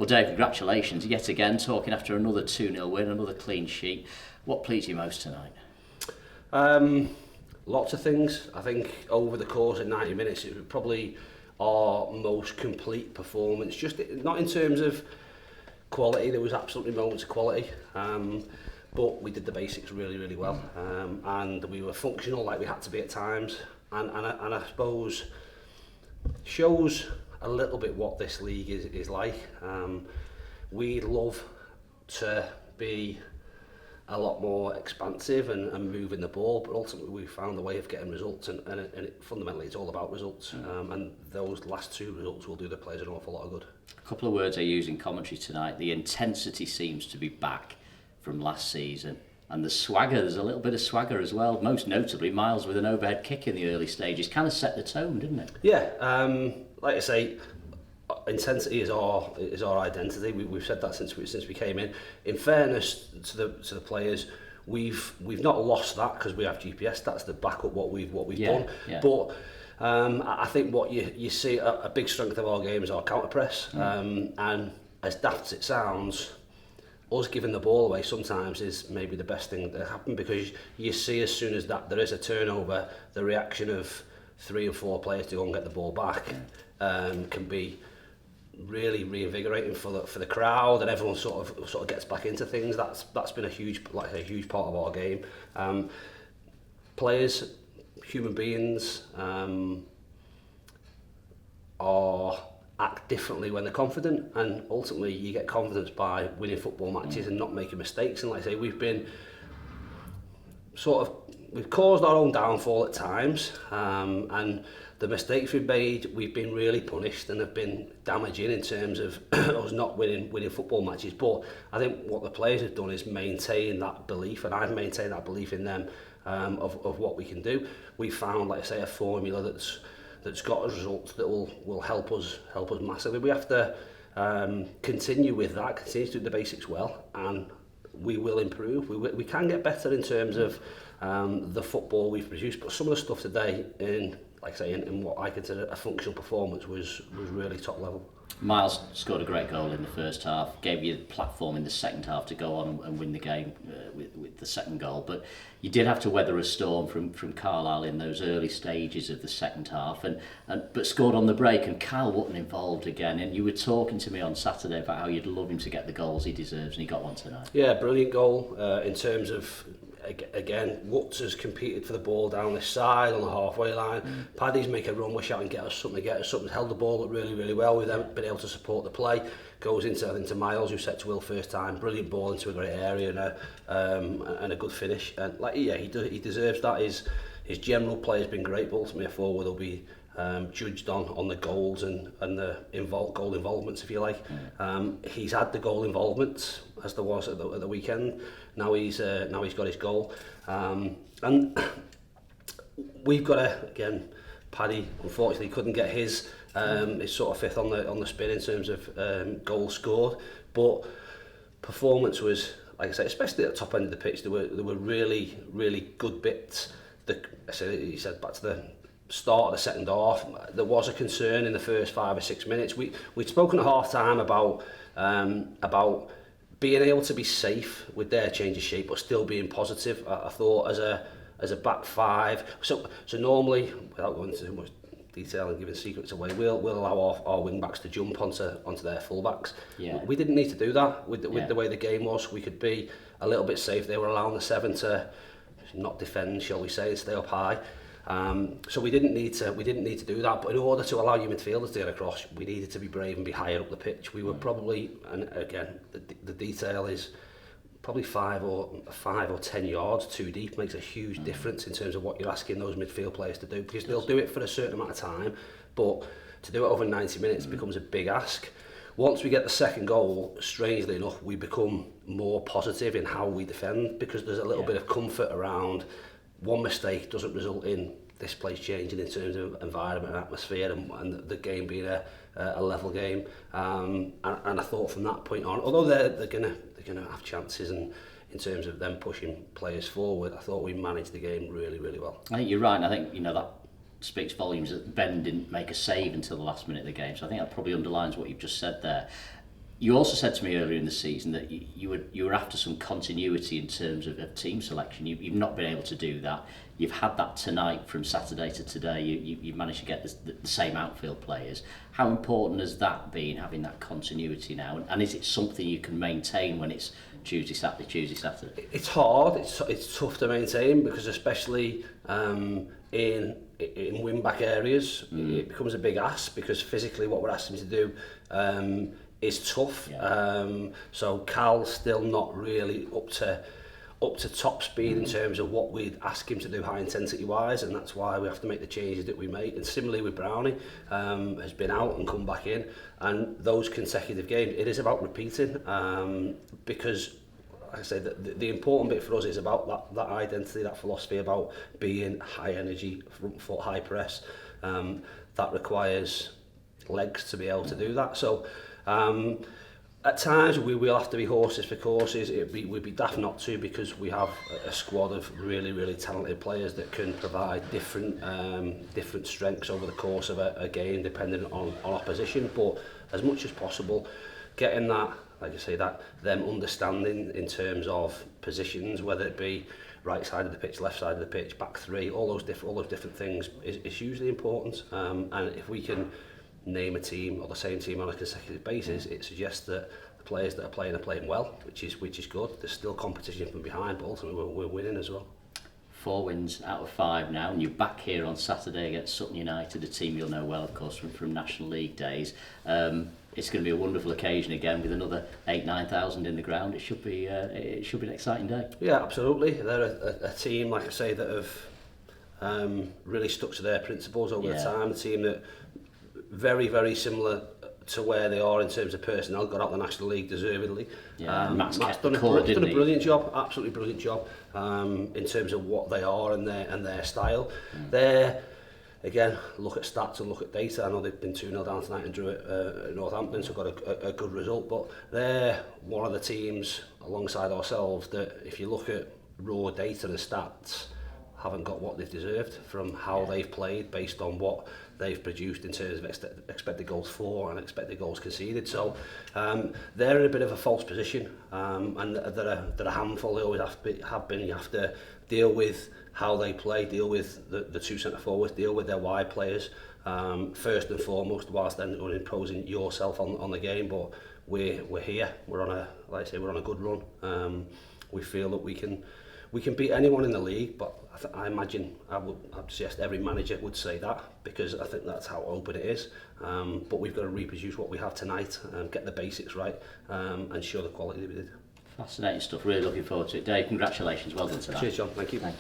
Well, Dave, congratulations yet again, talking after another 2-0 win, another clean sheet. What pleased you most tonight? Lots of things. I think over the course of 90 minutes, it was probably our most complete performance. Just not in terms of quality, there was absolutely moments of quality, but we did the basics really, really well, and we were functional like we had to be at times, and I suppose shows a little bit what this league is like. We'd love to be a lot more expansive and moving the ball, but ultimately we found a way of getting results, and fundamentally it's all about results, and those last two results will do the players an awful lot of good. A couple of words I use in commentary tonight. The intensity seems to be back from last season, and the swagger, there's a little bit of swagger as well, most notably Miles with an overhead kick in the early stages, kind of set the tone, didn't it? Yeah, like I say, intensity is our identity. We've said that since we came in. In fairness to the players, we've not lost that because we have GPS stats that back up what we've done. Yeah. But I think what you see a big strength of our game is our counter press. And as daft as it sounds, us giving the ball away sometimes is maybe the best thing that happen, because you see as soon as that there is a turnover, the reaction of 3 or 4 players to go and get the ball back can be really reinvigorating for the crowd, and everyone sort of gets back into things. That's been a huge part of our game. Players, human beings, act differently when they're confident, and ultimately you get confidence by winning football matches and not making mistakes. And like I say, we've caused our own downfall at times, and the mistakes we've been really punished and have been damaging in terms of us not winning football matches. But I think what the players have done is maintain that belief, and I've maintained that belief in them, of what we can do. We found, like I say, a formula that's got us results that will help us massively. We have to continue with that, continue to do the basics well, and we will improve. We can get better in terms of the football we've produced, but some of the stuff today in what I consider a functional performance was really top level. Miles scored a great goal in the first half, gave you the platform in the second half to go on and win the game with the second goal, but you did have to weather a storm from Carlisle in those early stages of the second half, but scored on the break, and Kyle wasn't involved again. And you were talking to me on Saturday about how you'd love him to get the goals he deserves, and he got one tonight. Yeah, brilliant goal in terms of, again, Woods has competed for the ball down this side on the halfway line. Paddy's make a run, wish out and get us something, held the ball up really, really well. We've then been able to support the play. Goes into Miles, who set to Will first time. Brilliant ball into a great area and a good finish. And he deserves that. His general play has been great, but ultimately a forward will be judged on the goals and the goal involvements, if you like. He's had the goal involvement as there was at the weekend. Now he's got his goal, and we've got again. Paddy unfortunately couldn't get his sort of fifth on the spin in terms of goals scored, but performance was, like I say, especially at the top end of the pitch, there were really, really good bits. He said back to the start of the second half, there was a concern in the first 5 or 6 minutes. We'd spoken at half time about being able to be safe with their change of shape but still being positive. I thought as a back five, so normally, without going into too much detail and giving secrets away, we'll allow our wing backs to jump onto their full backs. Yeah. We didn't need to do that with the way the game was. We could be a little bit safe. They were allowing the 7 to not defend, shall we say, and stay up high. So we didn't need to do that, but in order to allow your midfielders to get across, we needed to be brave and be higher up the pitch. We were probably, and again, the detail is probably 5 or 10 yards too deep. Makes a huge difference in terms of what you're asking those midfield players to do, because they'll do it for a certain amount of time, but to do it over 90 minutes becomes a big ask. Once we get the second goal, strangely enough, we become more positive in how we defend, because there's a little bit of comfort around one mistake doesn't result in this place changing in terms of environment and atmosphere, and the game being a level game. And I thought from that point on, although they're gonna have chances, and in terms of them pushing players forward, I thought we managed the game really, really well. I think you're right, and I think that speaks volumes that Ben didn't make a save until the last minute of the game. So I think that probably underlines what you've just said there. You also said to me earlier in the season that you were after some continuity in terms of team selection. You've not been able to do that. You've had that tonight from Saturday to today. You've managed to get the same outfield players. How important has that been, having that continuity now? And is it something you can maintain when it's Tuesday, Saturday? It's hard. It's tough to maintain because especially in wing-back areas, it becomes a big ask because physically what we're asking to do is tough. Yeah. So Cal's still not really up to top speed in terms of what we'd ask him to do high intensity wise, and that's why we have to make the changes that we make. And similarly with Brownie, has been out and come back in, and those consecutive games, it is about repeating, because like I say, the important bit for us is about that identity, that philosophy about being high energy, front foot, high press. That requires legs to be able to do that. So at times we will have to be horses for courses. We'd be daft not to, because we have a squad of really talented players that can provide different strengths over the course of a game depending on opposition. But as much as possible, getting that, like I say, that them understanding in terms of positions, whether it be right side of the pitch, left side of the pitch, back three, all those different things is hugely important. And if we can name a team or the same team on a consecutive basis, it suggests that the players that are playing well, which is good. There's still competition from behind, but ultimately we're winning as well. 4 wins out of 5 now, and you're back here on Saturday against Sutton United, a team you'll know well, of course, from National League days. It's going to be a wonderful occasion again with another 8,000-9,000 in the ground. It should be an exciting day. Yeah, absolutely. They're a team, like I say, that have really stuck to their principles over the time. A team that very similar to where they are in terms of personnel, got out the National League deservedly. Matt's done a brilliant job, absolutely brilliant job in terms of what they are and their style. They're, again, look at stats and look at data. I know they've been 2-0 down tonight and drew at Northampton, so got a good result, but they're one of the teams alongside ourselves that, if you look at raw data and stats, haven't got what they've deserved from how they've played based on what they've produced in terms of expected goals for and expected goals conceded. So they're in a bit of a false position, and they're a handful. They always have been. You have to deal with how they play, deal with the two centre forwards, deal with their wide players first and foremost, whilst then imposing yourself on the game. But we're here. We're on a good run. We feel that we can beat anyone in the league, but I imagine I'd suggest every manager would say that, because I think that's how open it is. But we've got to reproduce what we have tonight, get the basics right, and show the quality that we did. Fascinating stuff. Really looking forward to it. Dave, congratulations. Well done tonight. Cheers, John. Thank you.